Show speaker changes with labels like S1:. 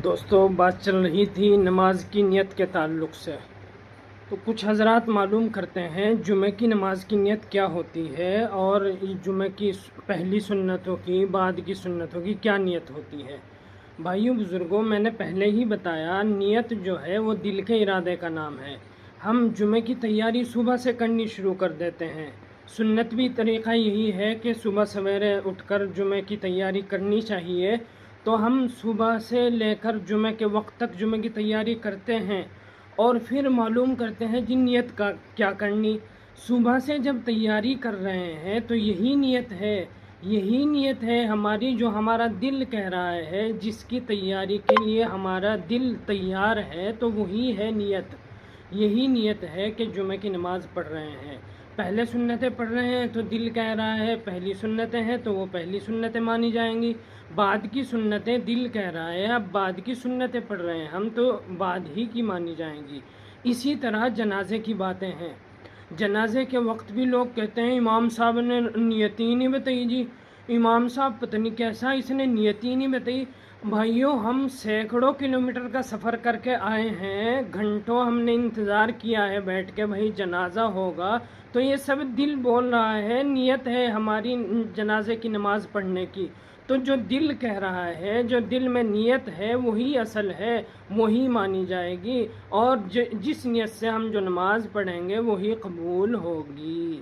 S1: دوستوں، بات چل رہی تھی نماز کی نیت کے تعلق سے، تو کچھ حضرات معلوم کرتے ہیں جمعہ کی نماز کی نیت کیا ہوتی ہے اور جمعہ کی پہلی سنتوں کی بعد کی سنتوں کی کیا نیت ہوتی ہے۔ بھائیوں بزرگوں، میں نے پہلے ہی بتایا نیت جو ہے وہ دل کے ارادے کا نام ہے۔ ہم جمعہ کی تیاری صبح سے کرنی شروع کر دیتے ہیں۔ سنت بھی طریقہ یہی ہے کہ صبح سویرے اٹھ کر جمعہ کی تیاری کرنی چاہیے، تو ہم صبح سے لے کر جمعہ کے وقت تک جمعہ کی تیاری کرتے ہیں اور پھر معلوم کرتے ہیں جن نیت کا کیا کرنی۔ صبح سے جب تیاری کر رہے ہیں تو یہی نیت ہے ہماری، جو ہمارا دل کہہ رہا ہے، جس کی تیاری کے لیے ہمارا دل تیار ہے، تو وہی ہے نیت۔ یہی نیت ہے کہ جمعہ کی نماز پڑھ رہے ہیں، پہلے سنتیں پڑھ رہے ہیں تو دل کہہ رہا ہے پہلی سنتیں ہیں تو وہ پہلی سنتیں مانی جائیں گی، بعد کی سنتیں دل کہہ رہا ہے اب بعد کی سنتیں پڑھ رہے ہیں ہم تو بعد ہی کی مانی جائیں گی۔ اسی طرح جنازے کی باتیں ہیں۔ جنازے کے وقت بھی لوگ کہتے ہیں امام صاحب نے نیت ہی نہیں بتائی، جی امام صاحب پتہ نہیں کیسا اس نے نیت ہی نہیں بتائی۔ بھائیوں، ہم سینکڑوں کلومیٹر کا سفر کر کے آئے ہیں، گھنٹوں ہم نے انتظار کیا ہے بیٹھ کے، بھائی جنازہ ہوگا، تو یہ سب دل بول رہا ہے، نیت ہے ہماری جنازے کی نماز پڑھنے کی۔ تو جو دل کہہ رہا ہے، جو دل میں نیت ہے، وہی اصل ہے، وہی مانی جائے گی، اور جس نیت سے ہم جو نماز پڑھیں گے وہی قبول ہوگی۔